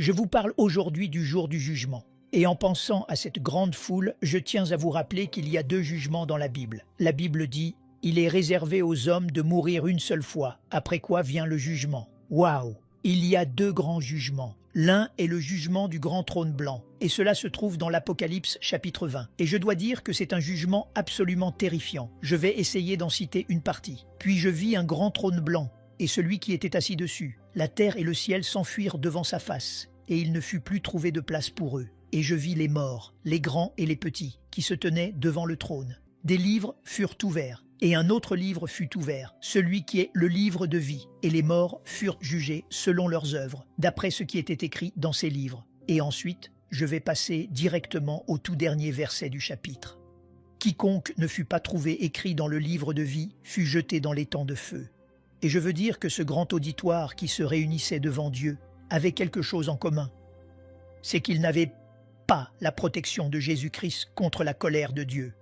Je vous parle aujourd'hui du jour du jugement. Et en pensant à cette grande foule, je tiens à vous rappeler qu'il y a deux jugements dans la Bible. La Bible dit « Il est réservé aux hommes de mourir une seule fois, après quoi vient le jugement ». Waouh! Il y a deux grands jugements. L'un est le jugement du grand trône blanc, et cela se trouve dans l'Apocalypse chapitre 20. Et je dois dire que c'est un jugement absolument terrifiant. Je vais essayer d'en citer une partie. Puis je vis un grand trône blanc, et celui qui était assis dessus. La terre et le ciel s'enfuirent devant sa face, et il ne fut plus trouvé de place pour eux. Et je vis les morts, les grands et les petits, qui se tenaient devant le trône. Des livres furent ouverts, et un autre livre fut ouvert, celui qui est le livre de vie. Et les morts furent jugés selon leurs œuvres, d'après ce qui était écrit dans ces livres. Et ensuite, je vais passer directement au tout dernier verset du chapitre. Quiconque ne fut pas trouvé écrit dans le livre de vie fut jeté dans l'étang de feu. Et je veux dire que ce grand auditoire qui se réunissait devant Dieu avait quelque chose en commun. C'est qu'il n'avait pas la protection de Jésus-Christ contre la colère de Dieu.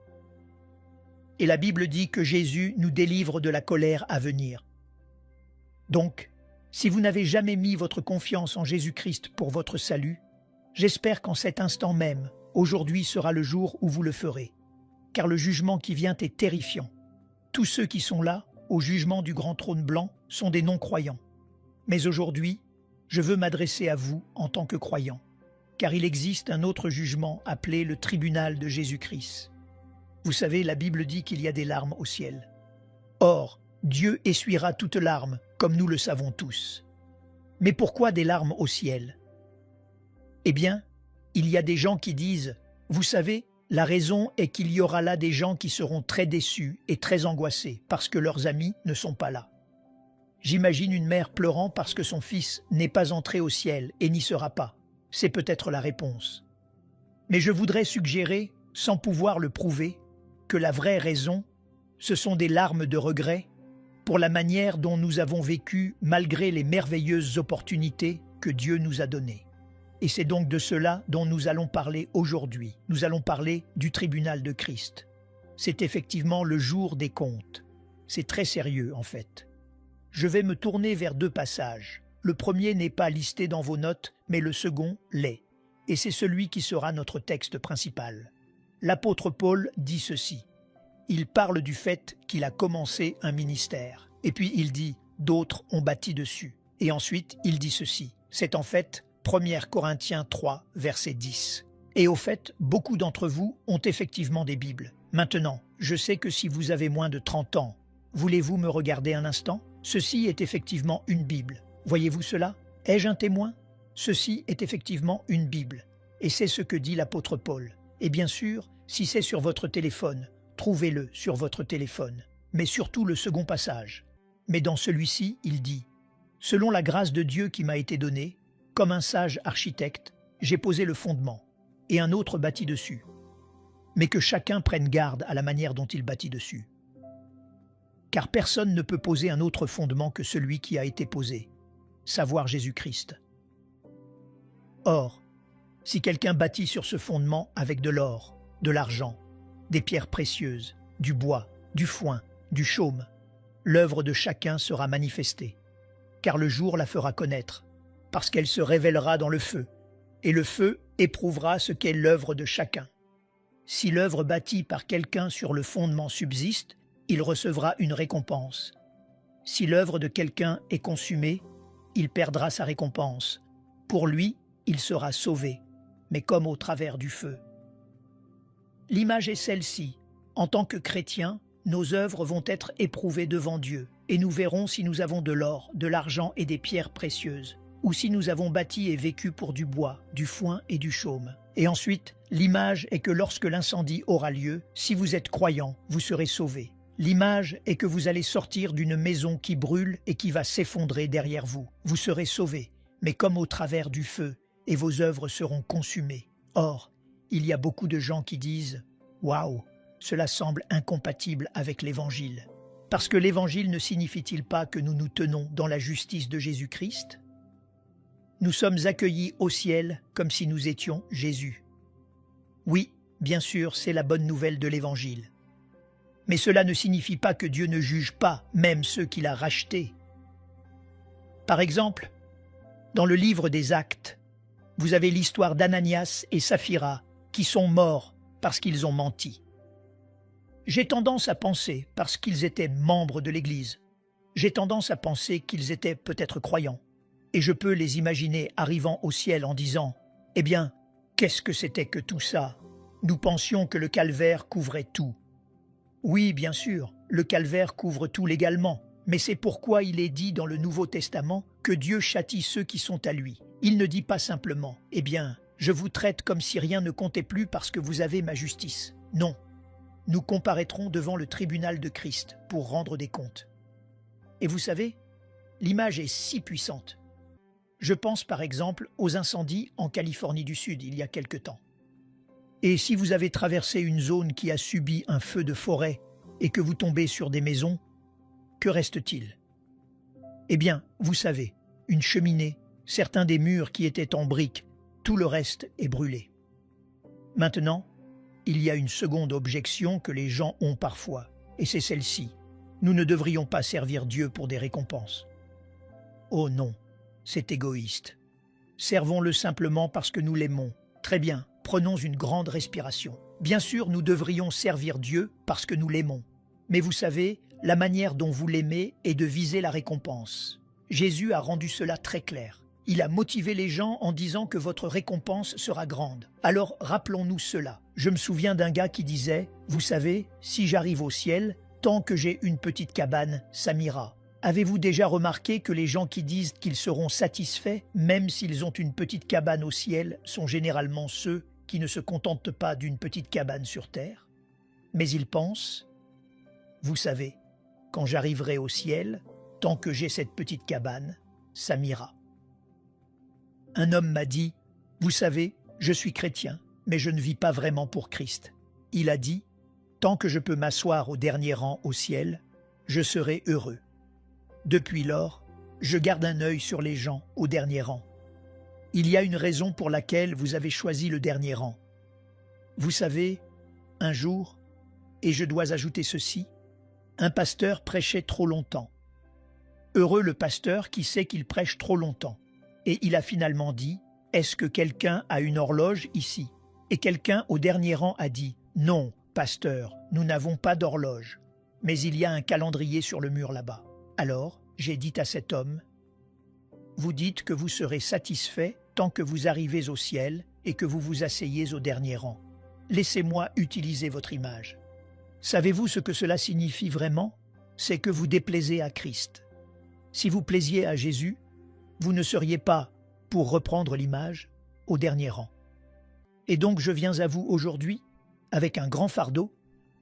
Et la Bible dit que Jésus nous délivre de la colère à venir. Donc, si vous n'avez jamais mis votre confiance en Jésus-Christ pour votre salut, j'espère qu'en cet instant même, aujourd'hui sera le jour où vous le ferez. Car le jugement qui vient est terrifiant. Tous ceux qui sont là, au jugement du grand trône blanc, sont des non-croyants. Mais aujourd'hui, je veux m'adresser à vous en tant que croyants. Car il existe un autre jugement appelé le tribunal de Jésus-Christ. Vous savez, la Bible dit qu'il y a des larmes au ciel. Or, Dieu essuiera toute larme, comme nous le savons tous. Mais pourquoi des larmes au ciel? Eh bien, il y a des gens qui disent, vous savez, la raison est qu'il y aura là des gens qui seront très déçus et très angoissés parce que leurs amis ne sont pas là. J'imagine une mère pleurant parce que son fils n'est pas entré au ciel et n'y sera pas. C'est peut-être la réponse. Mais je voudrais suggérer, sans pouvoir le prouver, que la vraie raison, ce sont des larmes de regret pour la manière dont nous avons vécu malgré les merveilleuses opportunités que Dieu nous a données. Et c'est donc de cela dont nous allons parler aujourd'hui. Nous allons parler du tribunal de Christ. C'est effectivement le jour des comptes. C'est très sérieux en fait. Je vais me tourner vers deux passages. Le premier n'est pas listé dans vos notes, mais le second l'est. Et c'est celui qui sera notre texte principal. L'apôtre Paul dit ceci. Il parle du fait qu'il a commencé un ministère. Et puis il dit « d'autres ont bâti dessus ». Et ensuite il dit ceci. C'est en fait 1 Corinthiens 3, verset 10. Et au fait, beaucoup d'entre vous ont effectivement des Bibles. Maintenant, je sais que si vous avez moins de 30 ans, voulez-vous me regarder un instant? Ceci est effectivement une Bible. Voyez-vous cela? Ai-je un témoin? Ceci est effectivement une Bible. Et c'est ce que dit l'apôtre Paul. Et bien sûr, si c'est sur votre téléphone, trouvez-le sur votre téléphone. Mais surtout le second passage. Mais dans celui-ci, il dit « Selon la grâce de Dieu qui m'a été donnée, comme un sage architecte, j'ai posé le fondement, et un autre bâtit dessus. Mais que chacun prenne garde à la manière dont il bâtit dessus. Car personne ne peut poser un autre fondement que celui qui a été posé, savoir Jésus-Christ. Or, si quelqu'un bâtit sur ce fondement avec de l'or, de l'argent, des pierres précieuses, du bois, du foin, du chaume, l'œuvre de chacun sera manifestée, car le jour la fera connaître, parce qu'elle se révélera dans le feu, et le feu éprouvera ce qu'est l'œuvre de chacun. Si l'œuvre bâtie par quelqu'un sur le fondement subsiste, il recevra une récompense. Si l'œuvre de quelqu'un est consumée, il perdra sa récompense. Pour lui, il sera sauvé, mais comme au travers du feu. L'image est celle-ci. En tant que chrétiens, nos œuvres vont être éprouvées devant Dieu, et nous verrons si nous avons de l'or, de l'argent et des pierres précieuses, ou si nous avons bâti et vécu pour du bois, du foin et du chaume. Et ensuite, l'image est que lorsque l'incendie aura lieu, si vous êtes croyant, vous serez sauvés. L'image est que vous allez sortir d'une maison qui brûle et qui va s'effondrer derrière vous. Vous serez sauvés, mais comme au travers du feu, et vos œuvres seront consumées. Or, il y a beaucoup de gens qui disent « Waouh, cela semble incompatible avec l'Évangile. » Parce que l'Évangile ne signifie-t-il pas que nous nous tenons dans la justice de Jésus-Christ? Nous sommes accueillis au ciel comme si nous étions Jésus. Oui, bien sûr, c'est la bonne nouvelle de l'Évangile. Mais cela ne signifie pas que Dieu ne juge pas même ceux qu'il a rachetés. Par exemple, dans le livre des Actes, Vous avez l'histoire d'Ananias et Saphira, qui sont morts parce qu'ils ont menti. J'ai tendance à penser, parce qu'ils étaient membres de l'Église, j'ai tendance à penser qu'ils étaient peut-être croyants. Et je peux les imaginer arrivant au ciel en disant « Eh bien, qu'est-ce que c'était que tout ça ? Nous pensions que le calvaire couvrait tout. » Oui, bien sûr, le calvaire couvre tout légalement, mais c'est pourquoi il est dit dans le Nouveau Testament que Dieu châtie ceux qui sont à lui. Il ne dit pas simplement « Eh bien, je vous traite comme si rien ne comptait plus parce que vous avez ma justice. » Non, nous comparaîtrons devant le tribunal de Christ pour rendre des comptes. Et vous savez, l'image est si puissante. Je pense par exemple aux incendies en Californie du Sud il y a quelque temps. Et si vous avez traversé une zone qui a subi un feu de forêt et que vous tombez sur des maisons, que reste-t-il? Eh bien, vous savez, une cheminée, certains des murs qui étaient en briques, tout le reste est brûlé. Maintenant, il y a une seconde objection que les gens ont parfois, et c'est celle-ci. Nous ne devrions pas servir Dieu pour des récompenses. Oh non, c'est égoïste. Servons-le simplement parce que nous l'aimons. Très bien, prenons une grande respiration. Bien sûr, nous devrions servir Dieu parce que nous l'aimons. Mais vous savez, la manière dont vous l'aimez est de viser la récompense. Jésus a rendu cela très clair. Il a motivé les gens en disant que votre récompense sera grande. Alors rappelons-nous cela. Je me souviens d'un gars qui disait « Vous savez, si j'arrive au ciel, tant que j'ai une petite cabane, ça m'ira. » Avez-vous déjà remarqué que les gens qui disent qu'ils seront satisfaits, même s'ils ont une petite cabane au ciel, sont généralement ceux qui ne se contentent pas d'une petite cabane sur terre? Mais ils pensent « Vous savez, quand j'arriverai au ciel, tant que j'ai cette petite cabane, ça m'ira. » Un homme m'a dit « Vous savez, je suis chrétien, mais je ne vis pas vraiment pour Christ. » Il a dit « Tant que je peux m'asseoir au dernier rang au ciel, je serai heureux. » Depuis lors, je garde un œil sur les gens au dernier rang. Il y a une raison pour laquelle vous avez choisi le dernier rang. Vous savez, un jour, et je dois ajouter ceci, un pasteur prêchait trop longtemps. Heureux le pasteur qui sait qu'il prêche trop longtemps. Et il a finalement dit « Est-ce que quelqu'un a une horloge ici ?» Et quelqu'un au dernier rang a dit « Non, pasteur, nous n'avons pas d'horloge, mais il y a un calendrier sur le mur là-bas. » Alors, j'ai dit à cet homme « Vous dites que vous serez satisfait tant que vous arrivez au ciel et que vous vous asseyez au dernier rang. Laissez-moi utiliser votre image. Savez-vous ce que cela signifie vraiment? C'est que vous déplaisez à Christ. Si vous plaisiez à Jésus, vous ne seriez pas, pour reprendre l'image, au dernier rang. Et donc je viens à vous aujourd'hui, avec un grand fardeau,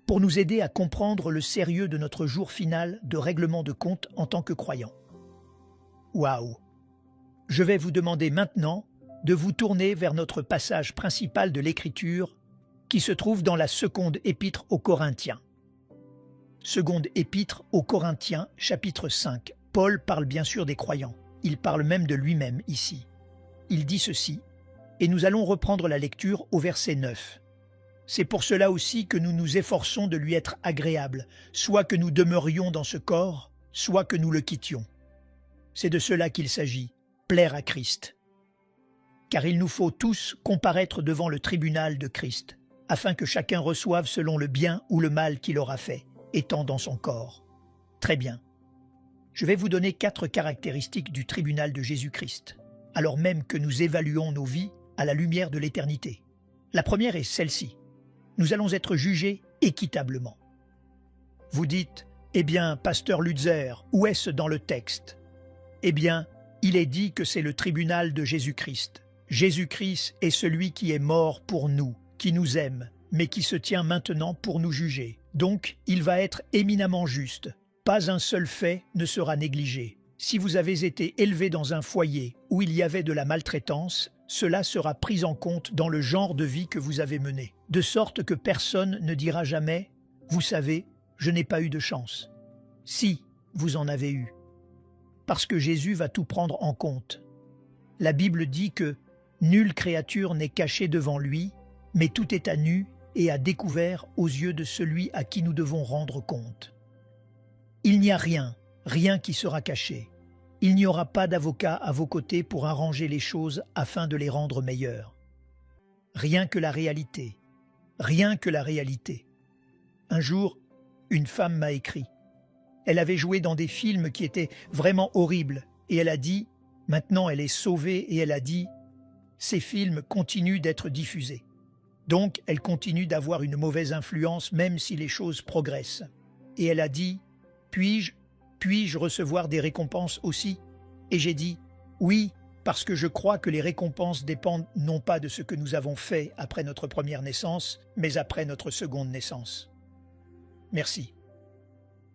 pour nous aider à comprendre le sérieux de notre jour final de règlement de compte en tant que croyants. Waouh! Je vais vous demander maintenant de vous tourner vers notre passage principal de l'Écriture qui se trouve dans la seconde épître aux Corinthiens. Seconde épître aux Corinthiens, chapitre 5. Paul parle bien sûr des croyants. Il parle même de lui-même ici. Il dit ceci, et nous allons reprendre la lecture au verset 9. C'est pour cela aussi que nous nous efforçons de lui être agréables, soit que nous demeurions dans ce corps, soit que nous le quittions. C'est de cela qu'il s'agit, plaire à Christ. Car il nous faut tous comparaître devant le tribunal de Christ, afin que chacun reçoive selon le bien ou le mal qu'il aura fait, étant dans son corps. Très bien. Je vais vous donner 4 caractéristiques du tribunal de Jésus-Christ, alors même que nous évaluons nos vies à la lumière de l'éternité. La première est celle-ci. Nous allons être jugés équitablement. Vous dites, eh bien, pasteur Lutzer, où est-ce dans le texte? Eh bien, il est dit que c'est le tribunal de Jésus-Christ. Jésus-Christ est celui qui est mort pour nous, qui nous aime, mais qui se tient maintenant pour nous juger. Donc, il va être éminemment juste. Pas un seul fait ne sera négligé. Si vous avez été élevé dans un foyer où il y avait de la maltraitance, cela sera pris en compte dans le genre de vie que vous avez mené, de sorte que personne ne dira jamais « Vous savez, je n'ai pas eu de chance ». Si, vous en avez eu. Parce que Jésus va tout prendre en compte. La Bible dit que « Nulle créature n'est cachée devant lui, mais tout est à nu et à découvert aux yeux de celui à qui nous devons rendre compte. » Il n'y a rien, rien qui sera caché. Il n'y aura pas d'avocat à vos côtés pour arranger les choses afin de les rendre meilleures. Rien que la réalité. Rien que la réalité. Un jour, une femme m'a écrit. Elle avait joué dans des films qui étaient vraiment horribles et elle a dit, maintenant elle est sauvée et elle a dit, ces films continuent d'être diffusés. Donc elle continue d'avoir une mauvaise influence même si les choses progressent. Et elle a dit, puis-je recevoir des récompenses aussi? Et j'ai dit, oui, parce que je crois que les récompenses dépendent non pas de ce que nous avons fait après notre première naissance, mais après notre seconde naissance. Merci.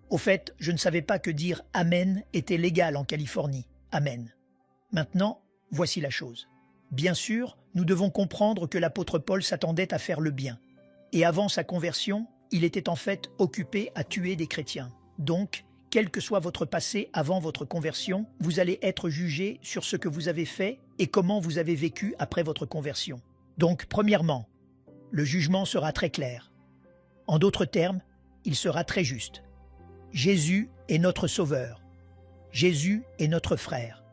Au fait, je ne savais pas que dire « Amen » était légal en Californie. Amen. Maintenant, voici la chose. Bien sûr, nous devons comprendre que l'apôtre Paul s'attendait à faire le bien. Et avant sa conversion, il était en fait occupé à tuer des chrétiens. Donc, quel que soit votre passé avant votre conversion, vous allez être jugé sur ce que vous avez fait et comment vous avez vécu après votre conversion. Donc, premièrement, le jugement sera très clair. En d'autres termes, il sera très juste. Jésus est notre Sauveur. Jésus est notre frère.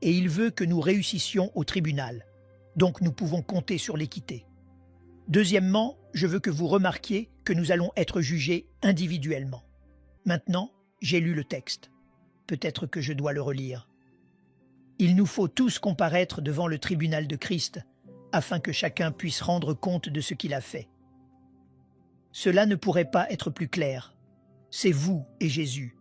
Et il veut que nous réussissions au tribunal. Donc nous pouvons compter sur l'équité. Deuxièmement, je veux que vous remarquiez que nous allons être jugés individuellement. Maintenant, j'ai lu le texte. Peut-être que je dois le relire. Il nous faut tous comparaître devant le tribunal de Christ, afin que chacun puisse rendre compte de ce qu'il a fait. Cela ne pourrait pas être plus clair. C'est vous et Jésus.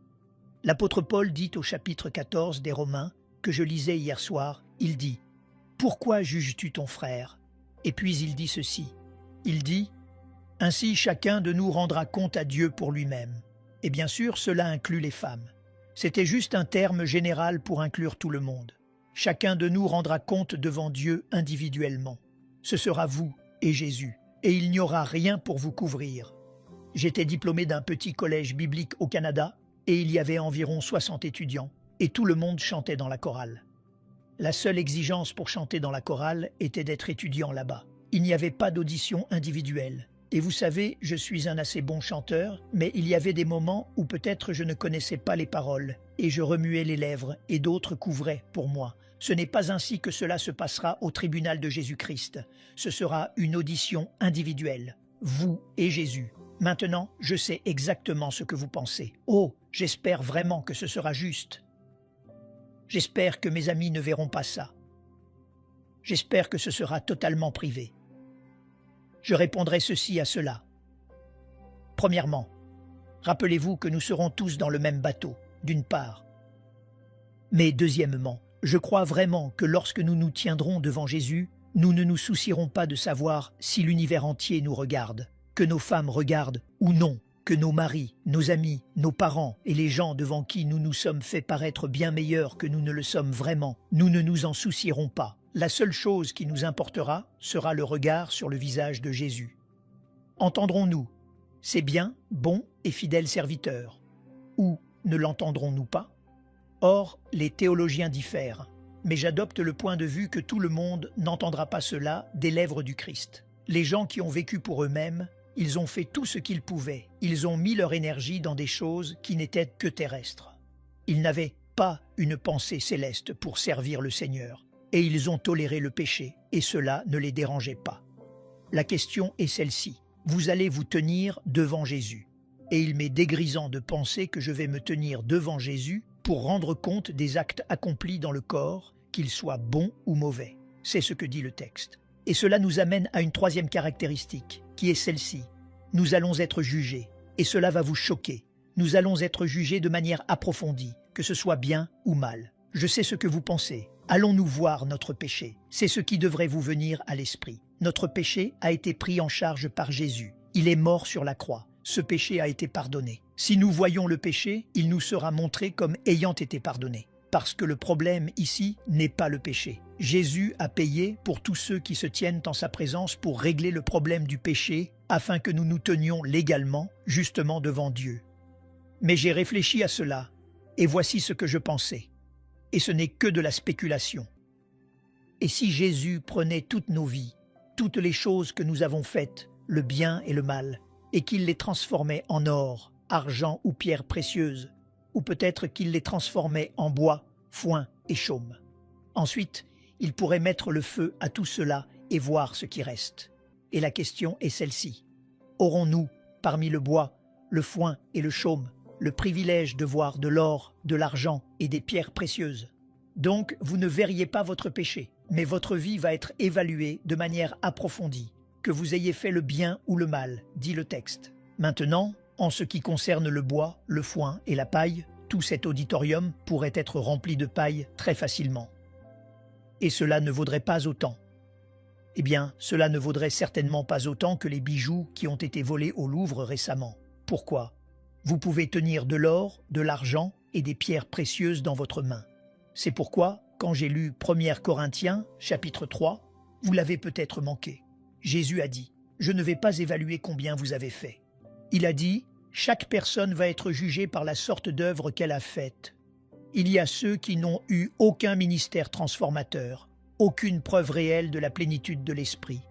L'apôtre Paul dit au chapitre 14 des Romains, que je lisais hier soir, il dit « Pourquoi juges-tu ton frère ?» Et puis il dit ceci. Il dit « Ainsi chacun de nous rendra compte à Dieu pour lui-même. » Et bien sûr, cela inclut les femmes. C'était juste un terme général pour inclure tout le monde. Chacun de nous rendra compte devant Dieu individuellement. Ce sera vous et Jésus, et il n'y aura rien pour vous couvrir. J'étais diplômé d'un petit collège biblique au Canada, et il y avait environ 60 étudiants, et tout le monde chantait dans la chorale. La seule exigence pour chanter dans la chorale était d'être étudiant là-bas. Il n'y avait pas d'audition individuelle. Et vous savez, je suis un assez bon chanteur, mais il y avait des moments où peut-être je ne connaissais pas les paroles, et je remuais les lèvres, et d'autres couvraient pour moi. Ce n'est pas ainsi que cela se passera au tribunal de Jésus-Christ. Ce sera une audition individuelle, vous et Jésus. Maintenant, je sais exactement ce que vous pensez. Oh, j'espère vraiment que ce sera juste. J'espère que mes amis ne verront pas ça. J'espère que ce sera totalement privé. Je répondrai ceci à cela. Premièrement, rappelez-vous que nous serons tous dans le même bateau, d'une part. Mais deuxièmement, je crois vraiment que lorsque nous nous tiendrons devant Jésus, nous ne nous soucierons pas de savoir si l'univers entier nous regarde, que nos femmes regardent ou non, que nos maris, nos amis, nos parents et les gens devant qui nous nous sommes fait paraître bien meilleurs que nous ne le sommes vraiment, nous ne nous en soucierons pas. La seule chose qui nous importera sera le regard sur le visage de Jésus. Entendrons-nous « C'est bien, bon et fidèle serviteur » ou ne l'entendrons-nous pas? Or, les théologiens diffèrent, mais j'adopte le point de vue que tout le monde n'entendra pas cela des lèvres du Christ. Les gens qui ont vécu pour eux-mêmes, ils ont fait tout ce qu'ils pouvaient. Ils ont mis leur énergie dans des choses qui n'étaient que terrestres. Ils n'avaient pas une pensée céleste pour servir le Seigneur. Et ils ont toléré le péché, et cela ne les dérangeait pas. La question est celle-ci. Vous allez vous tenir devant Jésus. Et il m'est dégrisant de penser que je vais me tenir devant Jésus pour rendre compte des actes accomplis dans le corps, qu'ils soient bons ou mauvais. C'est ce que dit le texte. Et cela nous amène à une troisième caractéristique, qui est celle-ci. Nous allons être jugés, et cela va vous choquer. Nous allons être jugés de manière approfondie, que ce soit bien ou mal. Je sais ce que vous pensez. Allons-nous voir notre péché? C'est ce qui devrait vous venir à l'esprit. Notre péché a été pris en charge par Jésus. Il est mort sur la croix. Ce péché a été pardonné. Si nous voyons le péché, il nous sera montré comme ayant été pardonné. Parce que le problème ici n'est pas le péché. Jésus a payé pour tous ceux qui se tiennent en sa présence pour régler le problème du péché, afin que nous nous tenions légalement, justement devant Dieu. Mais j'ai réfléchi à cela, et voici ce que je pensais. Et ce n'est que de la spéculation. Et si Jésus prenait toutes nos vies, toutes les choses que nous avons faites, le bien et le mal, et qu'il les transformait en or, argent ou pierres précieuses, ou peut-être qu'il les transformait en bois, foin et chaume. Ensuite, il pourrait mettre le feu à tout cela et voir ce qui reste. Et la question est celle-ci. Aurons-nous, parmi le bois, le foin et le chaume, le privilège de voir de l'or, de l'argent et des pierres précieuses? Donc, vous ne verriez pas votre péché, mais votre vie va être évaluée de manière approfondie, que vous ayez fait le bien ou le mal, dit le texte. Maintenant, en ce qui concerne le bois, le foin et la paille, tout cet auditorium pourrait être rempli de paille très facilement. Et cela ne vaudrait pas autant. Eh bien, cela ne vaudrait certainement pas autant que les bijoux qui ont été volés au Louvre récemment. Pourquoi? Vous pouvez tenir de l'or, de l'argent et des pierres précieuses dans votre main. C'est pourquoi, quand j'ai lu 1 Corinthiens, chapitre 3, vous l'avez peut-être manqué. Jésus a dit « Je ne vais pas évaluer combien vous avez fait ». Il a dit « Chaque personne va être jugée par la sorte d'œuvre qu'elle a faite. Il y a ceux qui n'ont eu aucun ministère transformateur, aucune preuve réelle de la plénitude de l'esprit.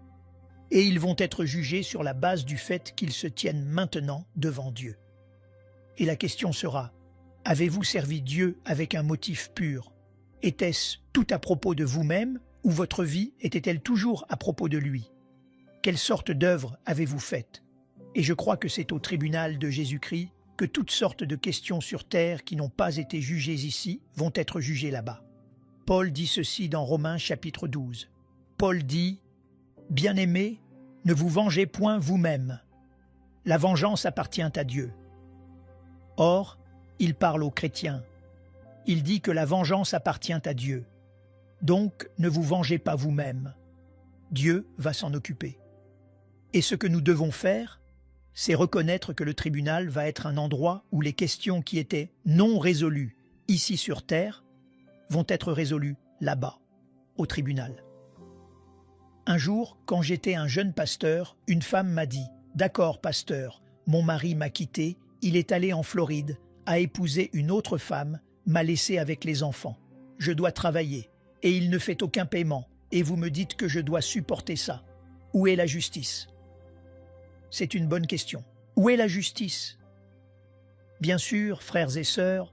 Et ils vont être jugés sur la base du fait qu'ils se tiennent maintenant devant Dieu. Et la question sera, avez-vous servi Dieu avec un motif pur? Était-ce tout à propos de vous-même ou votre vie était-elle toujours à propos de lui? Quelle sorte d'œuvre avez-vous faite? Et je crois que c'est au tribunal de Jésus-Christ que toutes sortes de questions sur terre qui n'ont pas été jugées ici vont être jugées là-bas. Paul dit ceci dans Romains chapitre 12. Paul dit « Bien-aimés, ne vous vengez point vous-même. La vengeance appartient à Dieu. » Or, il parle aux chrétiens. Il dit que la vengeance appartient à Dieu. Donc, ne vous vengez pas vous-même. Dieu va s'en occuper. Et ce que nous devons faire, c'est reconnaître que le tribunal va être un endroit où les questions qui étaient non résolues ici sur terre vont être résolues là-bas, au tribunal. Un jour, quand j'étais un jeune pasteur, une femme m'a dit « D'accord, pasteur, mon mari m'a quitté, il est allé en Floride, a épousé une autre femme, m'a laissé avec les enfants. Je dois travailler, et il ne fait aucun paiement, et vous me dites que je dois supporter ça. Où est la justice ?» C'est une bonne question. Où est la justice? Bien sûr, frères et sœurs,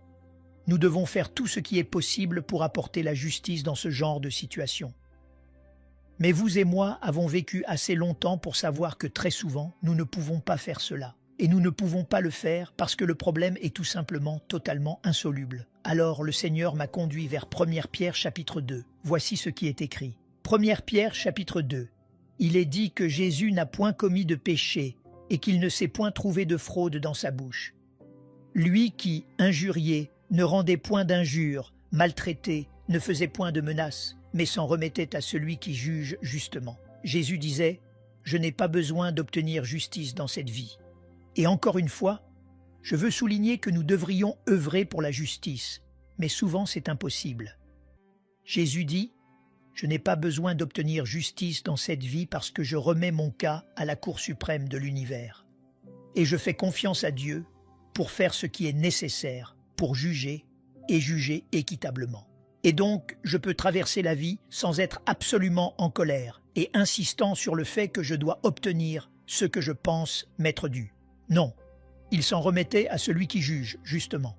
nous devons faire tout ce qui est possible pour apporter la justice dans ce genre de situation. Mais vous et moi avons vécu assez longtemps pour savoir que très souvent, nous ne pouvons pas faire cela. Et nous ne pouvons pas le faire parce que le problème est tout simplement totalement insoluble. Alors le Seigneur m'a conduit vers 1 Pierre chapitre 2. Voici ce qui est écrit. 1 Pierre chapitre 2. Il est dit que Jésus n'a point commis de péché et qu'il ne s'est point trouvé de fraude dans sa bouche. Lui qui, injurié, ne rendait point d'injures, maltraité, ne faisait point de menaces, mais s'en remettait à celui qui juge justement. Jésus disait « Je n'ai pas besoin d'obtenir justice dans cette vie. » Et encore une fois, je veux souligner que nous devrions œuvrer pour la justice, mais souvent c'est impossible. Jésus dit « Je n'ai pas besoin d'obtenir justice dans cette vie parce que je remets mon cas à la Cour suprême de l'univers. Et je fais confiance à Dieu pour faire ce qui est nécessaire pour juger et juger équitablement. Et donc, je peux traverser la vie sans être absolument en colère et insistant sur le fait que je dois obtenir ce que je pense m'être dû. Non, il s'en remettait à celui qui juge, justement.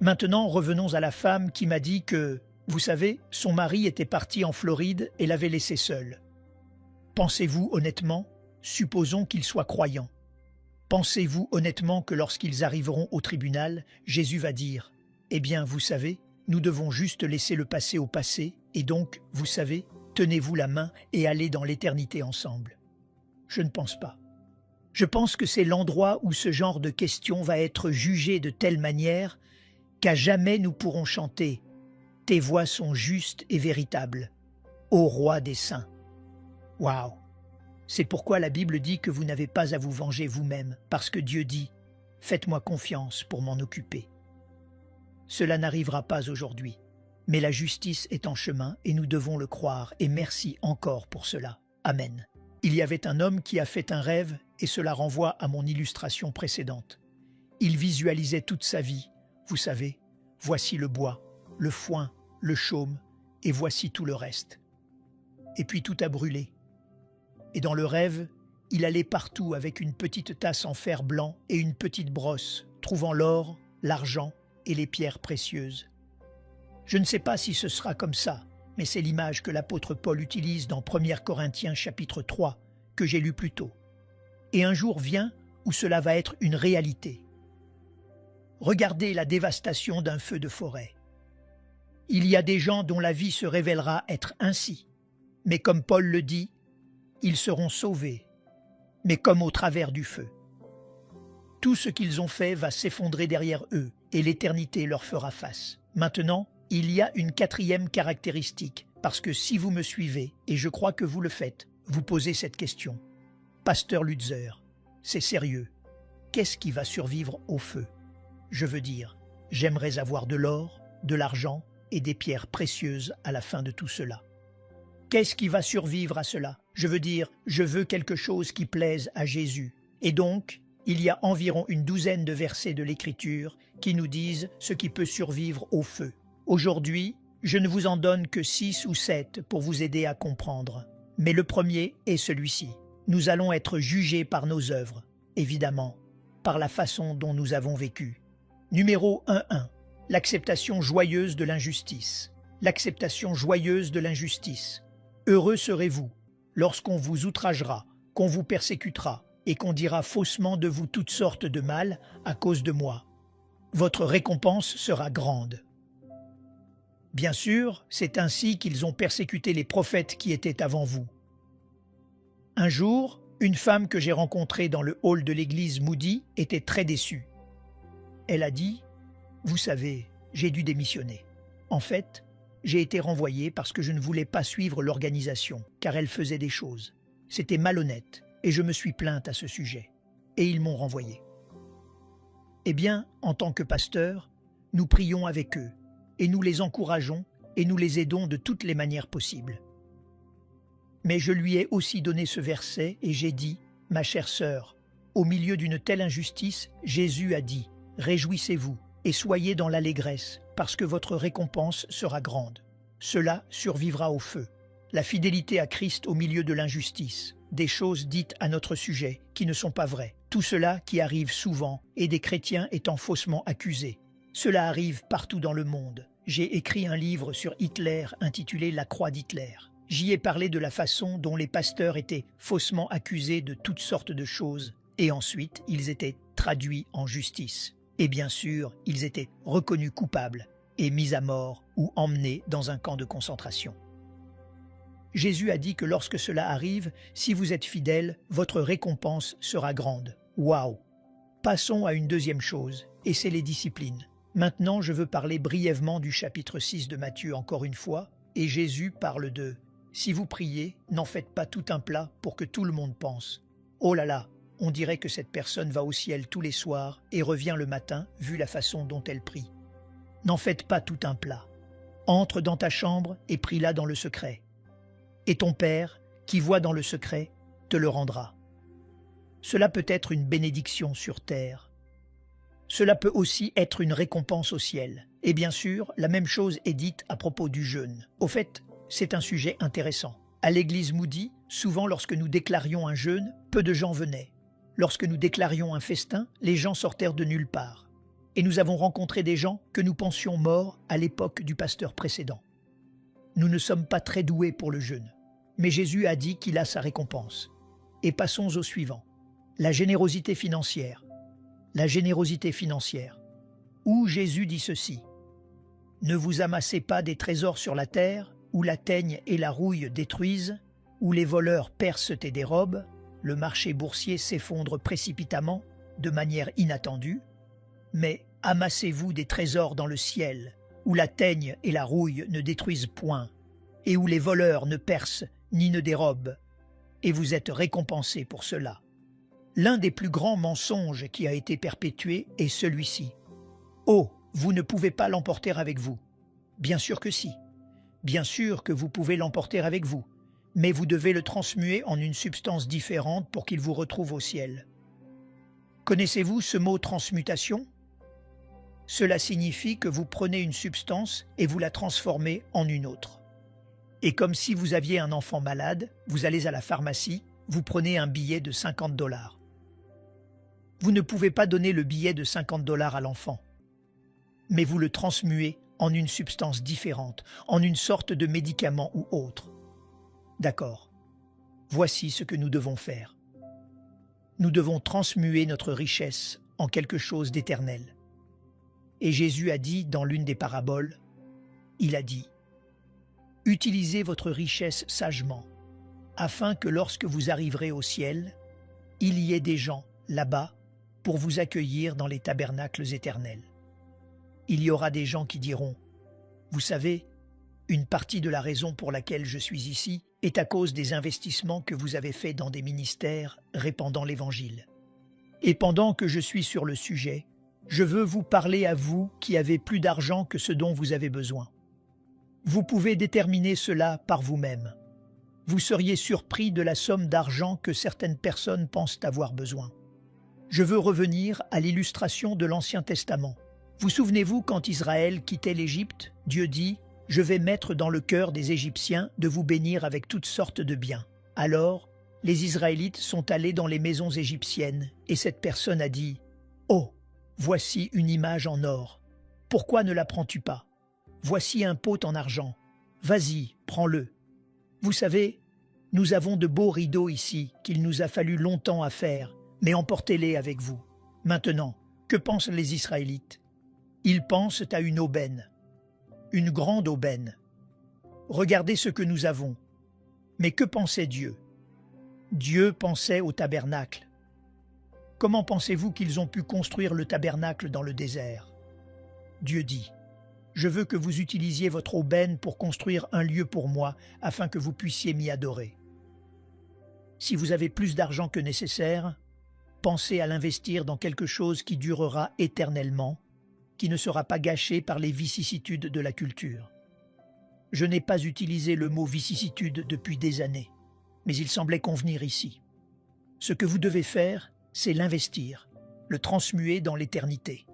Maintenant, revenons à la femme qui m'a dit que, vous savez, son mari était parti en Floride et l'avait laissé seul. Pensez-vous honnêtement, supposons qu'il soit croyant, pensez-vous honnêtement que lorsqu'ils arriveront au tribunal, Jésus va dire « Eh bien, vous savez, nous devons juste laisser le passé au passé, et donc, vous savez, tenez-vous la main et allez dans l'éternité ensemble. » Je ne pense pas. Je pense que c'est l'endroit où ce genre de question va être jugé de telle manière qu'à jamais nous pourrons chanter « Tes voix sont justes et véritables, ô roi des saints ». Waouh! C'est pourquoi la Bible dit que vous n'avez pas à vous venger vous-même, parce que Dieu dit « Faites-moi confiance pour m'en occuper ». Cela n'arrivera pas aujourd'hui, mais la justice est en chemin et nous devons le croire, et merci encore pour cela. Amen. Il y avait un homme qui a fait un rêve, et cela renvoie à mon illustration précédente. Il visualisait toute sa vie. Vous savez, voici le bois, le foin, le chaume, et voici tout le reste. Et puis tout a brûlé. Et dans le rêve, il allait partout avec une petite tasse en fer blanc et une petite brosse, trouvant l'or, l'argent et les pierres précieuses. Je ne sais pas si ce sera comme ça, mais c'est l'image que l'apôtre Paul utilise dans 1 Corinthiens chapitre 3, que j'ai lu plus tôt. Et un jour vient où cela va être une réalité. Regardez la dévastation d'un feu de forêt. Il y a des gens dont la vie se révélera être ainsi, mais comme Paul le dit, ils seront sauvés, mais comme au travers du feu. Tout ce qu'ils ont fait va s'effondrer derrière eux, et l'éternité leur fera face. Maintenant, il y a une quatrième caractéristique, parce que si vous me suivez, et je crois que vous le faites, vous posez cette question. Pasteur Lutzer, c'est sérieux. Qu'est-ce qui va survivre au feu? Je veux dire, j'aimerais avoir de l'or, de l'argent et des pierres précieuses à la fin de tout cela. Qu'est-ce qui va survivre à cela? Je veux dire, je veux quelque chose qui plaise à Jésus. Et donc, il y a environ une douzaine de versets de l'Écriture qui nous disent ce qui peut survivre au feu. Aujourd'hui, je ne vous en donne que 6 ou 7 pour vous aider à comprendre. Mais le premier est celui-ci. Nous allons être jugés par nos œuvres, évidemment, par la façon dont nous avons vécu. Numéro 1.1. L'acceptation joyeuse de l'injustice. L'acceptation joyeuse de l'injustice. Heureux serez-vous lorsqu'on vous outragera, qu'on vous persécutera et qu'on dira faussement de vous toutes sortes de mal à cause de moi. Votre récompense sera grande. Bien sûr, c'est ainsi qu'ils ont persécuté les prophètes qui étaient avant vous. Un jour, une femme que j'ai rencontrée dans le hall de l'église Moody était très déçue. Elle a dit « Vous savez, j'ai dû démissionner. En fait, j'ai été renvoyée parce que je ne voulais pas suivre l'organisation, car elle faisait des choses. C'était malhonnête, et je me suis plainte à ce sujet. Et ils m'ont renvoyée. » Eh bien, en tant que pasteur, nous prions avec eux, et nous les encourageons, et nous les aidons de toutes les manières possibles. Mais je lui ai aussi donné ce verset, et j'ai dit « Ma chère sœur, au milieu d'une telle injustice, Jésus a dit « Réjouissez-vous, et soyez dans l'allégresse, parce que votre récompense sera grande. Cela survivra au feu. » La fidélité à Christ au milieu de l'injustice, des choses dites à notre sujet qui ne sont pas vraies. Tout cela qui arrive souvent, et des chrétiens étant faussement accusés. Cela arrive partout dans le monde. J'ai écrit un livre sur Hitler intitulé « La croix d'Hitler ». J'y ai parlé de la façon dont les pasteurs étaient faussement accusés de toutes sortes de choses, et ensuite ils étaient traduits en justice. Et bien sûr, ils étaient reconnus coupables et mis à mort ou emmenés dans un camp de concentration. Jésus a dit que lorsque cela arrive, si vous êtes fidèles, votre récompense sera grande. Waouh! Passons à une deuxième chose, et c'est les disciplines. Maintenant, je veux parler brièvement du chapitre 6 de Matthieu encore une fois, et Jésus parle de « Si vous priez, n'en faites pas tout un plat pour que tout le monde pense. Oh là là, on dirait que cette personne va au ciel tous les soirs et revient le matin, vu la façon dont elle prie. N'en faites pas tout un plat. Entre dans ta chambre et prie-la dans le secret. Et ton Père, qui voit dans le secret, te le rendra. » Cela peut être une bénédiction sur terre. Cela peut aussi être une récompense au ciel. Et bien sûr, la même chose est dite à propos du jeûne. Au fait, c'est un sujet intéressant. À l'église Moody, souvent lorsque nous déclarions un jeûne, peu de gens venaient. Lorsque nous déclarions un festin, les gens sortèrent de nulle part. Et nous avons rencontré des gens que nous pensions morts à l'époque du pasteur précédent. Nous ne sommes pas très doués pour le jeûne, mais Jésus a dit qu'il a sa récompense. Et passons au suivant. La générosité financière. La générosité financière. Où Jésus dit ceci. « Ne vous amassez pas des trésors sur la terre, où la teigne et la rouille détruisent, où les voleurs percent et dérobent, le marché boursier s'effondre précipitamment, de manière inattendue, mais amassez-vous des trésors dans le ciel, où la teigne et la rouille ne détruisent point, et où les voleurs ne percent ni ne dérobent, et vous êtes récompensés pour cela. » L'un des plus grands mensonges qui a été perpétué est celui-ci. « Oh, vous ne pouvez pas l'emporter avec vous. » Bien sûr que si. Bien sûr que vous pouvez l'emporter avec vous, mais vous devez le transmuer en une substance différente pour qu'il vous retrouve au ciel. Connaissez-vous ce mot transmutation? Cela signifie que vous prenez une substance et vous la transformez en une autre. Et comme si vous aviez un enfant malade, vous allez à la pharmacie, vous prenez un billet de 50 $. Vous ne pouvez pas donner le billet de 50 $ à l'enfant, mais vous le transmuez en une substance différente, en une sorte de médicament ou autre. D'accord. Voici ce que nous devons faire. Nous devons transmuer notre richesse en quelque chose d'éternel. Et Jésus a dit dans l'une des paraboles, il a dit « Utilisez votre richesse sagement, afin que lorsque vous arriverez au ciel, il y ait des gens là-bas pour vous accueillir dans les tabernacles éternels. Il y aura des gens qui diront « Vous savez, une partie de la raison pour laquelle je suis ici est à cause des investissements que vous avez faits dans des ministères répandant l'Évangile. Et pendant que je suis sur le sujet, je veux vous parler à vous qui avez plus d'argent que ce dont vous avez besoin. Vous pouvez déterminer cela par vous-même. Vous seriez surpris de la somme d'argent que certaines personnes pensent avoir besoin. Je veux revenir à l'illustration de l'Ancien Testament. Vous souvenez-vous quand Israël quittait l'Égypte, Dieu dit « Je vais mettre dans le cœur des Égyptiens de vous bénir avec toutes sortes de biens. » Alors, les Israélites sont allés dans les maisons égyptiennes et cette personne a dit « Oh, voici une image en or. Pourquoi ne la prends-tu pas? Voici un pot en argent. Vas-y, prends-le. » Vous savez, nous avons de beaux rideaux ici qu'il nous a fallu longtemps à faire, mais emportez-les avec vous. Maintenant, que pensent les Israélites? Ils pensent à une aubaine, une grande aubaine. Regardez ce que nous avons. Mais que pensait Dieu? Dieu pensait au tabernacle. Comment pensez-vous qu'ils ont pu construire le tabernacle dans le désert? Dieu dit « Je veux que vous utilisiez votre aubaine pour construire un lieu pour moi, afin que vous puissiez m'y adorer. » Si vous avez plus d'argent que nécessaire, pensez à l'investir dans quelque chose qui durera éternellement, qui ne sera pas gâché par les vicissitudes de la culture. Je n'ai pas utilisé le mot vicissitude depuis des années, mais il semblait convenir ici. Ce que vous devez faire, c'est l'investir, le transmuer dans l'éternité.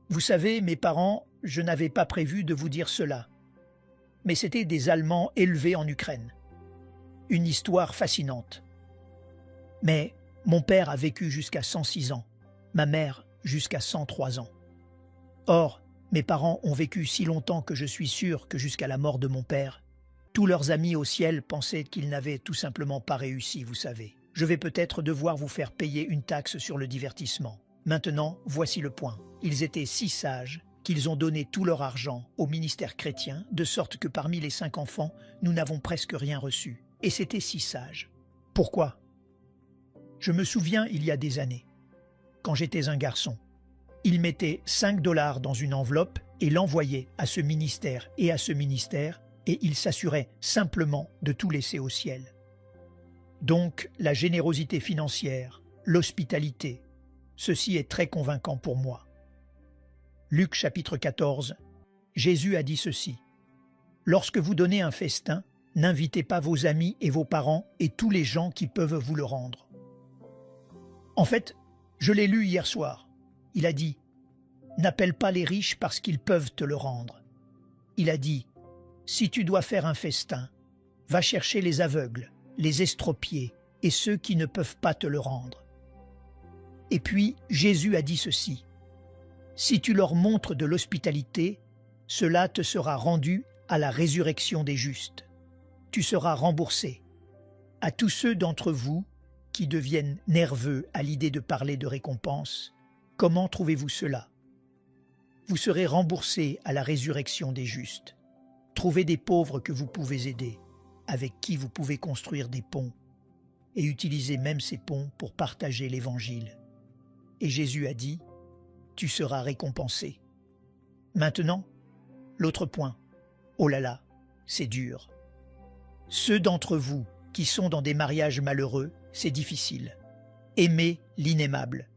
Vous savez, mes parents, je n'avais pas prévu de vous dire cela, mais c'étaient des Allemands élevés en Ukraine. Une histoire fascinante. Mais mon père a vécu jusqu'à 106 ans, ma mère jusqu'à 103 ans. Or, mes parents ont vécu si longtemps que je suis sûr que jusqu'à la mort de mon père, tous leurs amis au ciel pensaient qu'ils n'avaient tout simplement pas réussi, vous savez. Je vais peut-être devoir vous faire payer une taxe sur le divertissement. Maintenant, voici le point. Ils étaient si sages qu'ils ont donné tout leur argent au ministère chrétien, de sorte que parmi les 5 enfants, nous n'avons presque rien reçu. Et c'était si sage. Pourquoi? Je me souviens il y a des années, quand j'étais un garçon. Ils mettaient 5 $ dans une enveloppe et l'envoyaient à ce ministère et à ce ministère, et ils s'assuraient simplement de tout laisser au ciel. Donc, la générosité financière, l'hospitalité, ceci est très convaincant pour moi. Luc chapitre 14, Jésus a dit ceci. « Lorsque vous donnez un festin, n'invitez pas vos amis et vos parents et tous les gens qui peuvent vous le rendre. » En fait, je l'ai lu hier soir. Il a dit « N'appelle pas les riches parce qu'ils peuvent te le rendre. » Il a dit « Si tu dois faire un festin, va chercher les aveugles, les estropiés et ceux qui ne peuvent pas te le rendre. » Et puis Jésus a dit ceci. « Si tu leur montres de l'hospitalité, cela te sera rendu à la résurrection des justes. Tu seras remboursé. À tous ceux d'entre vous qui deviennent nerveux à l'idée de parler de récompense, comment trouvez-vous cela? Vous serez remboursé à la résurrection des justes. Trouvez des pauvres que vous pouvez aider, avec qui vous pouvez construire des ponts, et utilisez même ces ponts pour partager l'Évangile. Et Jésus a dit, tu seras récompensé. Maintenant, l'autre point. Oh là là, c'est dur. Ceux d'entre vous qui sont dans des mariages malheureux, c'est difficile. Aimez l'inaimable.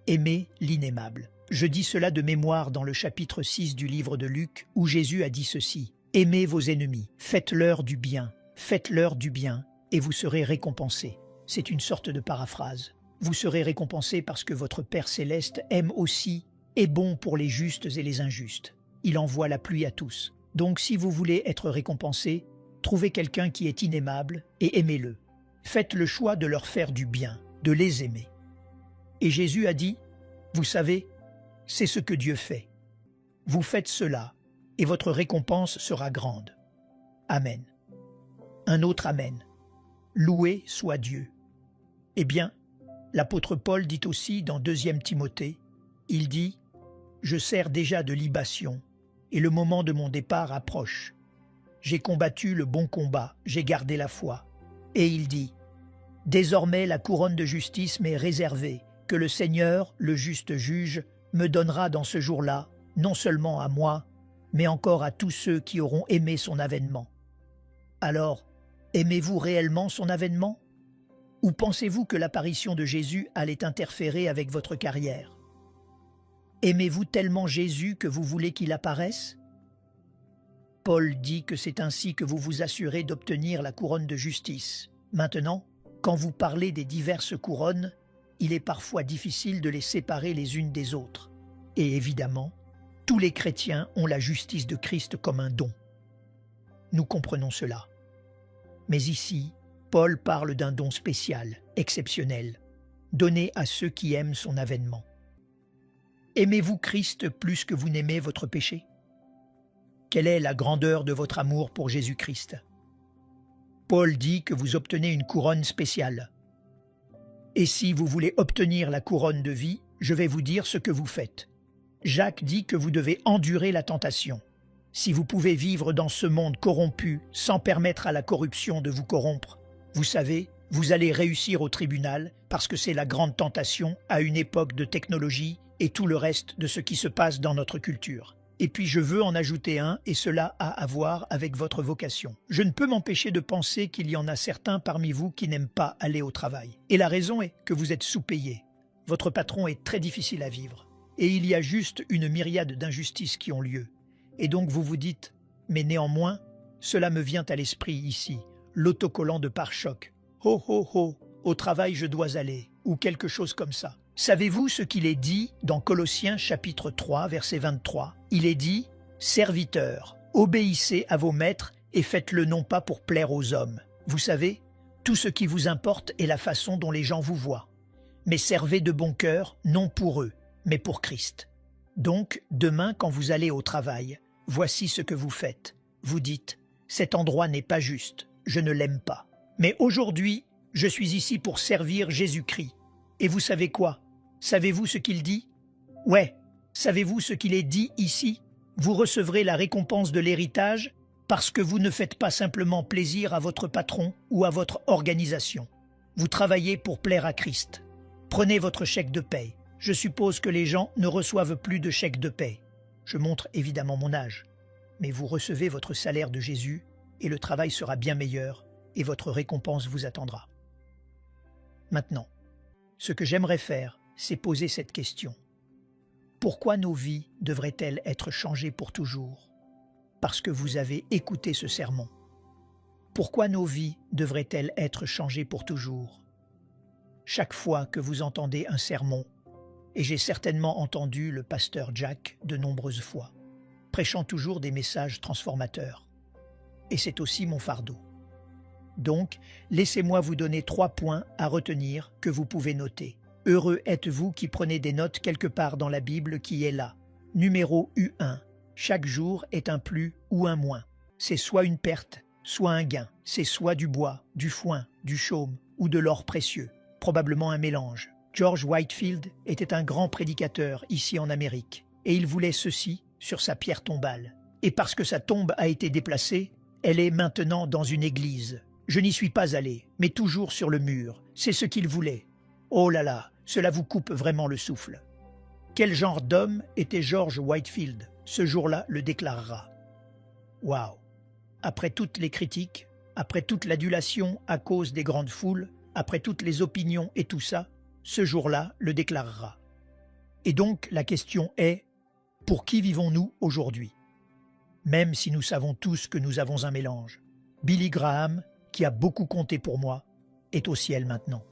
Aimez l'inaimable. Je dis cela de mémoire dans le chapitre 6 du livre de Luc, où Jésus a dit ceci. Aimez vos ennemis, faites-leur du bien, et vous serez récompensés. C'est une sorte de paraphrase. Vous serez récompensés parce que votre Père céleste aime aussi, est bon pour les justes et les injustes. Il envoie la pluie à tous. Donc si vous voulez être récompensés, trouvez quelqu'un qui est inaimable et aimez-le. Faites le choix de leur faire du bien, de les aimer. Et Jésus a dit, vous savez, c'est ce que Dieu fait. Vous faites cela, et votre récompense sera grande. Amen. Un autre Amen. Loué soit Dieu. Eh bien, l'apôtre Paul dit aussi dans 2 Timothée, il dit « Je sers déjà de libation, et le moment de mon départ approche. J'ai combattu le bon combat, j'ai gardé la foi. » Et il dit « Désormais la couronne de justice m'est réservée, que le Seigneur, le juste juge, me donnera dans ce jour-là, non seulement à moi, mais encore à tous ceux qui auront aimé son avènement. » Alors, aimez-vous réellement son avènement? Ou pensez-vous que l'apparition de Jésus allait interférer avec votre carrière? Aimez-vous tellement Jésus que vous voulez qu'il apparaisse? Paul dit que c'est ainsi que vous vous assurez d'obtenir la couronne de justice. Maintenant, quand vous parlez des diverses couronnes, il est parfois difficile de les séparer les unes des autres. Et évidemment, tous les chrétiens ont la justice de Christ comme un don. Nous comprenons cela. Mais ici, Paul parle d'un don spécial, exceptionnel, donné à ceux qui aiment son avènement. Aimez-vous Christ plus que vous n'aimez votre péché? Quelle est la grandeur de votre amour pour Jésus-Christ? Paul dit que vous obtenez une couronne spéciale. Et si vous voulez obtenir la couronne de vie, je vais vous dire ce que vous faites. Jacques dit que vous devez endurer la tentation. Si vous pouvez vivre dans ce monde corrompu sans permettre à la corruption de vous corrompre, vous savez, vous allez réussir au tribunal parce que c'est la grande tentation à une époque de technologie et tout le reste de ce qui se passe dans notre culture. Et puis je veux en ajouter un, et cela a à voir avec votre vocation. Je ne peux m'empêcher de penser qu'il y en a certains parmi vous qui n'aiment pas aller au travail. Et la raison est que vous êtes sous-payés. Votre patron est très difficile à vivre. Et il y a juste une myriade d'injustices qui ont lieu. Et donc vous vous dites, mais néanmoins, cela me vient à l'esprit ici, l'autocollant de pare-choc. Ho ho ho, au travail je dois aller, ou quelque chose comme ça. Savez-vous ce qu'il est dit dans Colossiens chapitre 3, verset 23? Il est dit « Serviteurs, obéissez à vos maîtres et faites-le non pas pour plaire aux hommes. Vous savez, tout ce qui vous importe est la façon dont les gens vous voient. Mais servez de bon cœur, non pour eux, mais pour Christ. Donc, demain quand vous allez au travail, voici ce que vous faites. Vous dites « Cet endroit n'est pas juste, je ne l'aime pas. Mais aujourd'hui, je suis ici pour servir Jésus-Christ. » Et vous savez quoi? Savez-vous ce qu'il dit? Ouais, savez-vous ce qu'il est dit ici? Vous recevrez la récompense de l'héritage parce que vous ne faites pas simplement plaisir à votre patron ou à votre organisation. Vous travaillez pour plaire à Christ. Prenez votre chèque de paie. Je suppose que les gens ne reçoivent plus de chèque de paie. Je montre évidemment mon âge. Mais vous recevez votre salaire de Jésus et le travail sera bien meilleur et votre récompense vous attendra. Maintenant, ce que j'aimerais faire, c'est poser cette question. Pourquoi nos vies devraient-elles être changées pour toujours? Parce que vous avez écouté ce sermon. Pourquoi nos vies devraient-elles être changées pour toujours? Chaque fois que vous entendez un sermon, et j'ai certainement entendu le pasteur Jack de nombreuses fois, prêchant toujours des messages transformateurs. Et c'est aussi mon fardeau. Donc, laissez-moi vous donner 3 points à retenir que vous pouvez noter. Heureux êtes-vous qui prenez des notes quelque part dans la Bible qui est là. Numéro U1. Chaque jour est un plus ou un moins. C'est soit une perte, soit un gain. C'est soit du bois, du foin, du chaume ou de l'or précieux. Probablement un mélange. George Whitefield était un grand prédicateur ici en Amérique. Et il voulait ceci sur sa pierre tombale. Et parce que sa tombe a été déplacée, elle est maintenant dans une église. Je n'y suis pas allé, mais toujours sur le mur. C'est ce qu'il voulait. Oh là là, cela vous coupe vraiment le souffle. Quel genre d'homme était George Whitefield? Ce jour-là le déclarera. Waouh! Après toutes les critiques, après toute l'adulation à cause des grandes foules, après toutes les opinions et tout ça, ce jour-là le déclarera. Et donc la question est, pour qui vivons-nous aujourd'hui? Même si nous savons tous que nous avons un mélange. Billy Graham, qui a beaucoup compté pour moi, est au ciel maintenant.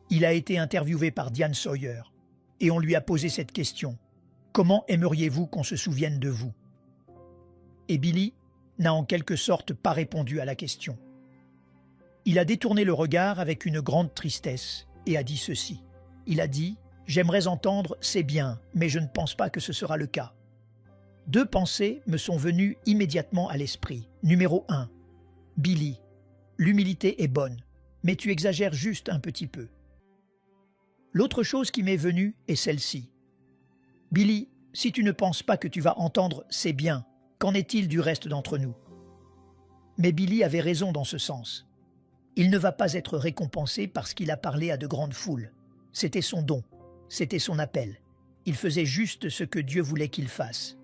Il a été interviewé par Diane Sawyer et on lui a posé cette question. Comment aimeriez-vous qu'on se souvienne de vous? Et Billy n'a en quelque sorte pas répondu à la question. Il a détourné le regard avec une grande tristesse et a dit ceci. Il a dit « J'aimerais entendre « c'est bien », mais je ne pense pas que ce sera le cas. » 2 pensées me sont venues immédiatement à l'esprit. Numéro 1. Billy, l'humilité est bonne, mais tu exagères juste un petit peu. L'autre chose qui m'est venue est celle-ci. Billy, si tu ne penses pas que tu vas entendre « c'est bien », qu'en est-il du reste d'entre nous? Mais Billy avait raison dans ce sens. Il ne va pas être récompensé parce qu'il a parlé à de grandes foules. C'était son don, c'était son appel. Il faisait juste ce que Dieu voulait qu'il fasse.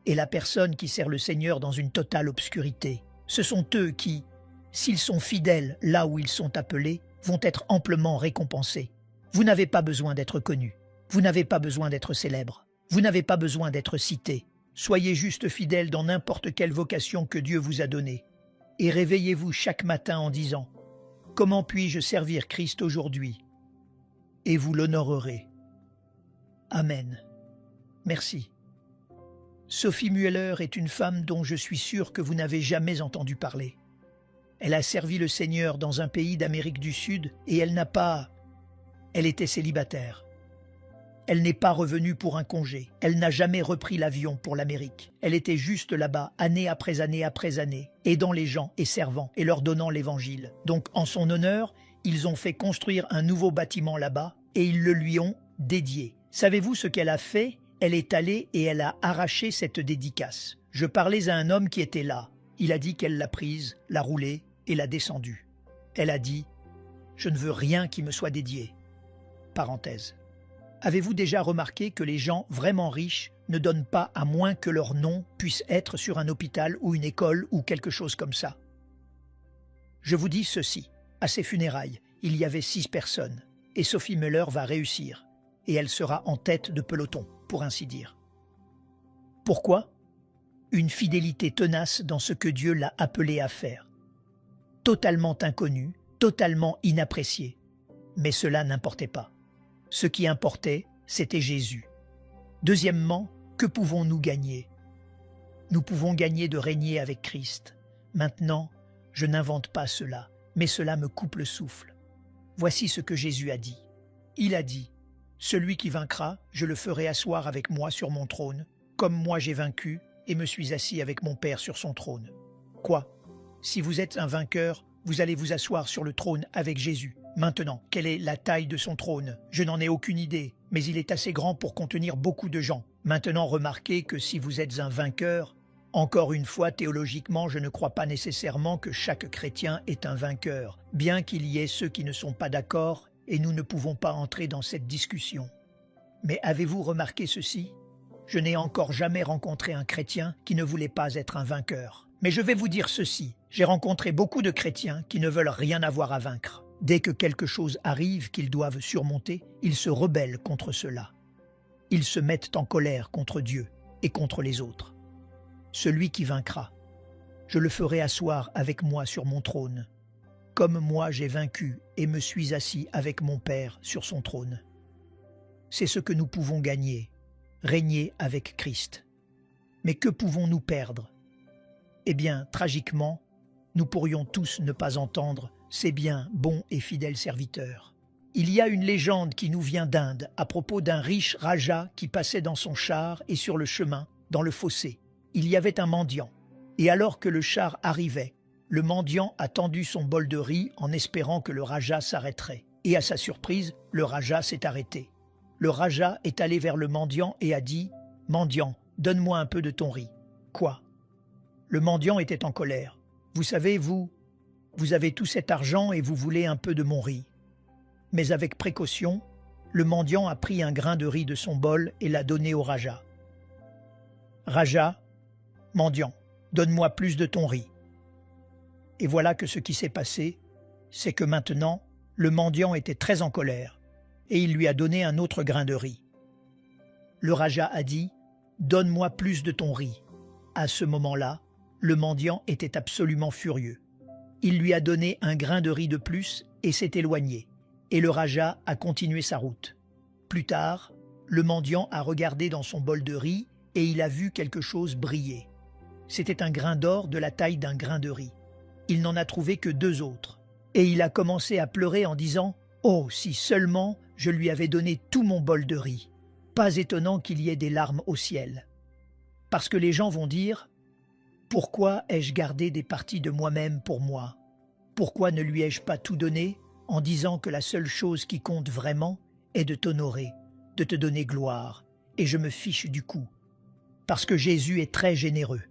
Et la personne qui sert le Seigneur dans une totale obscurité, ce sont eux qui, s'ils sont fidèles là où ils sont appelés, vont être amplement récompensés. Vous n'avez pas besoin d'être connu, vous n'avez pas besoin d'être célèbre, vous n'avez pas besoin d'être cité. Soyez juste fidèles dans n'importe quelle vocation que Dieu vous a donnée. Et réveillez-vous chaque matin en disant « Comment puis-je servir Christ aujourd'hui ?» Et vous l'honorerez. Amen. Merci. Sophie Mueller est une femme dont je suis sûr que vous n'avez jamais entendu parler. Elle a servi le Seigneur dans un pays d'Amérique du Sud et elle était célibataire. Elle n'est pas revenue pour un congé. Elle n'a jamais repris l'avion pour l'Amérique. Elle était juste là-bas, année après année après année, aidant les gens et servant et leur donnant l'Évangile. Donc, en son honneur, ils ont fait construire un nouveau bâtiment là-bas et ils le lui ont dédié. Savez-vous ce qu'elle a fait? Elle est allée et elle a arraché cette dédicace. Je parlais à un homme qui était là. Il a dit qu'elle l'a prise, l'a roulée et l'a descendue. Elle a dit « Je ne veux rien qui me soit dédié. » Parenthèse. Avez-vous déjà remarqué que les gens vraiment riches ne donnent pas à moins que leur nom puisse être sur un hôpital ou une école ou quelque chose comme ça? Je vous dis ceci, à ses funérailles, il y avait 6 personnes, et Sophie Mueller va réussir, et elle sera en tête de peloton, pour ainsi dire. Pourquoi? Une fidélité tenace dans ce que Dieu l'a appelée à faire. Totalement inconnue, totalement inappréciée, mais cela n'importait pas. Ce qui importait, c'était Jésus. Deuxièmement, que pouvons-nous gagner? Nous pouvons gagner de régner avec Christ. Maintenant, je n'invente pas cela, mais cela me coupe le souffle. Voici ce que Jésus a dit. Il a dit, « Celui qui vaincra, je le ferai asseoir avec moi sur mon trône, comme moi j'ai vaincu et me suis assis avec mon Père sur son trône. » Quoi? Si vous êtes un vainqueur, vous allez vous asseoir sur le trône avec Jésus. Maintenant, quelle est la taille de son trône? Je n'en ai aucune idée, mais il est assez grand pour contenir beaucoup de gens. Maintenant, remarquez que si vous êtes un vainqueur, encore une fois, théologiquement, je ne crois pas nécessairement que chaque chrétien est un vainqueur, bien qu'il y ait ceux qui ne sont pas d'accord, et nous ne pouvons pas entrer dans cette discussion. Mais avez-vous remarqué ceci? Je n'ai encore jamais rencontré un chrétien qui ne voulait pas être un vainqueur. Mais je vais vous dire ceci, j'ai rencontré beaucoup de chrétiens qui ne veulent rien avoir à vaincre. Dès que quelque chose arrive qu'ils doivent surmonter, ils se rebellent contre cela. Ils se mettent en colère contre Dieu et contre les autres. Celui qui vaincra, je le ferai asseoir avec moi sur mon trône, comme moi j'ai vaincu et me suis assis avec mon Père sur son trône. C'est ce que nous pouvons gagner, régner avec Christ. Mais que pouvons-nous perdre? Eh bien, tragiquement, nous pourrions tous ne pas entendre « C'est bien, bon et fidèle serviteur ». Il y a une légende qui nous vient d'Inde à propos d'un riche Raja qui passait dans son char et sur le chemin, dans le fossé, il y avait un mendiant. Et alors que le char arrivait, le mendiant a tendu son bol de riz en espérant que le Raja s'arrêterait. Et à sa surprise, le Raja s'est arrêté. Le Raja est allé vers le mendiant et a dit « Mendiant, donne-moi un peu de ton riz. » Quoi? Le mendiant était en colère. « Vous savez, vous avez tout cet argent et vous voulez un peu de mon riz. » Mais avec précaution, le mendiant a pris un grain de riz de son bol et l'a donné au Raja. « Raja, mendiant, donne-moi plus de ton riz. » Et voilà que ce qui s'est passé, c'est que maintenant, le mendiant était très en colère et il lui a donné un autre grain de riz. Le Raja a dit « Donne-moi plus de ton riz. » À ce moment-là, le mendiant était absolument furieux. Il lui a donné un grain de riz de plus et s'est éloigné, et le Raja a continué sa route. Plus tard, le mendiant a regardé dans son bol de riz et il a vu quelque chose briller. C'était un grain d'or de la taille d'un grain de riz. Il n'en a trouvé que 2 autres, et il a commencé à pleurer en disant « Oh, si seulement je lui avais donné tout mon bol de riz !» Pas étonnant qu'il y ait des larmes au ciel. Parce que les gens vont dire « Pourquoi ai-je gardé des parties de moi-même pour moi? Pourquoi ne lui ai-je pas tout donné en disant que la seule chose qui compte vraiment est de t'honorer, de te donner gloire, et je me fiche du coup. Parce que Jésus est très généreux.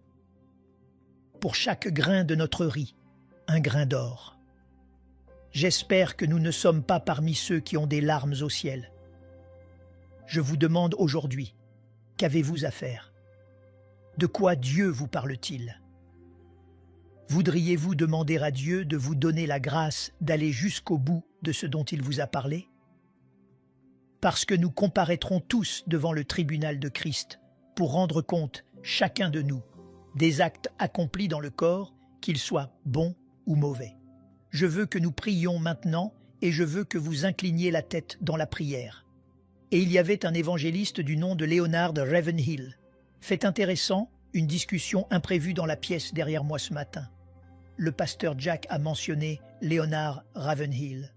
Pour chaque grain de notre riz, un grain d'or. J'espère que nous ne sommes pas parmi ceux qui ont des larmes au ciel. Je vous demande aujourd'hui, qu'avez-vous à faire? De quoi Dieu vous parle-t-il? Voudriez-vous demander à Dieu de vous donner la grâce d'aller jusqu'au bout de ce dont il vous a parlé? Parce que nous comparaîtrons tous devant le tribunal de Christ pour rendre compte, chacun de nous, des actes accomplis dans le corps, qu'ils soient bons ou mauvais. Je veux que nous prions maintenant et je veux que vous incliniez la tête dans la prière. Et il y avait un évangéliste du nom de Leonard Ravenhill. Fait intéressant, une discussion imprévue dans la pièce derrière moi ce matin. Le pasteur Jack a mentionné Leonard Ravenhill.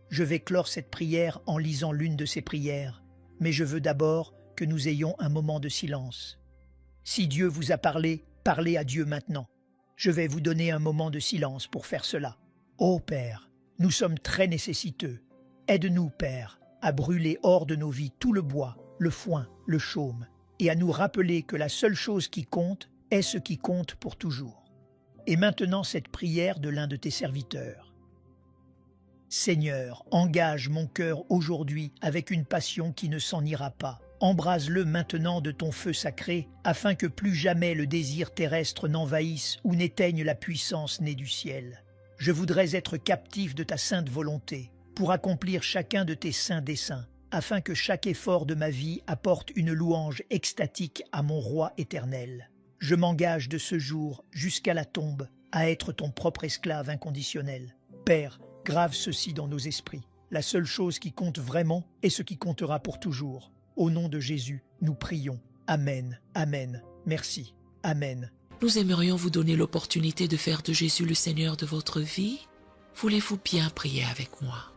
Je vais clore cette prière en lisant l'une de ses prières, mais je veux d'abord que nous ayons un moment de silence. Si Dieu vous a parlé, parlez à Dieu maintenant. Je vais vous donner un moment de silence pour faire cela. Ô Père, nous sommes très nécessiteux. Aide-nous, Père, à brûler hors de nos vies tout le bois, le foin, le chaume, et à nous rappeler que la seule chose qui compte est ce qui compte pour toujours. Et maintenant cette prière de l'un de tes serviteurs. Seigneur, engage mon cœur aujourd'hui avec une passion qui ne s'en ira pas. Embrase-le maintenant de ton feu sacré, afin que plus jamais le désir terrestre n'envahisse ou n'éteigne la puissance née du ciel. Je voudrais être captif de ta sainte volonté, pour accomplir chacun de tes saints desseins, afin que chaque effort de ma vie apporte une louange extatique à mon roi éternel. Je m'engage de ce jour jusqu'à la tombe à être ton propre esclave inconditionnel. Père, grave ceci dans nos esprits. La seule chose qui compte vraiment est ce qui comptera pour toujours. Au nom de Jésus, nous prions. Amen. Amen. Merci. Amen. Nous aimerions vous donner l'opportunité de faire de Jésus le Seigneur de votre vie. Voulez-vous bien prier avec moi?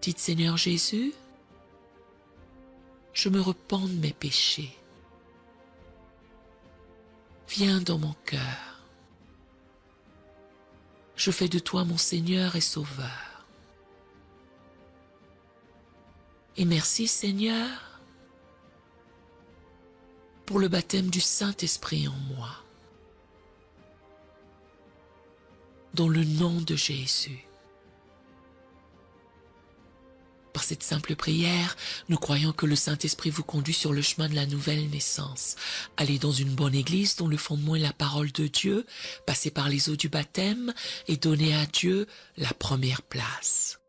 Dites Seigneur Jésus, je me repens de mes péchés. Viens dans mon cœur. Je fais de toi mon Seigneur et Sauveur. Et merci Seigneur pour le baptême du Saint-Esprit en moi. Dans le nom de Jésus. Par cette simple prière, nous croyons que le Saint-Esprit vous conduit sur le chemin de la nouvelle naissance. Allez dans une bonne église dont le fondement est la parole de Dieu, passez par les eaux du baptême et donnez à Dieu la première place.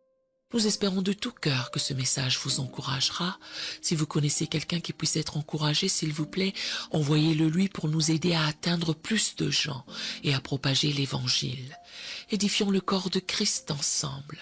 Nous espérons de tout cœur que ce message vous encouragera. Si vous connaissez quelqu'un qui puisse être encouragé, s'il vous plaît, envoyez-le lui pour nous aider à atteindre plus de gens et à propager l'Évangile. Édifions le corps de Christ ensemble.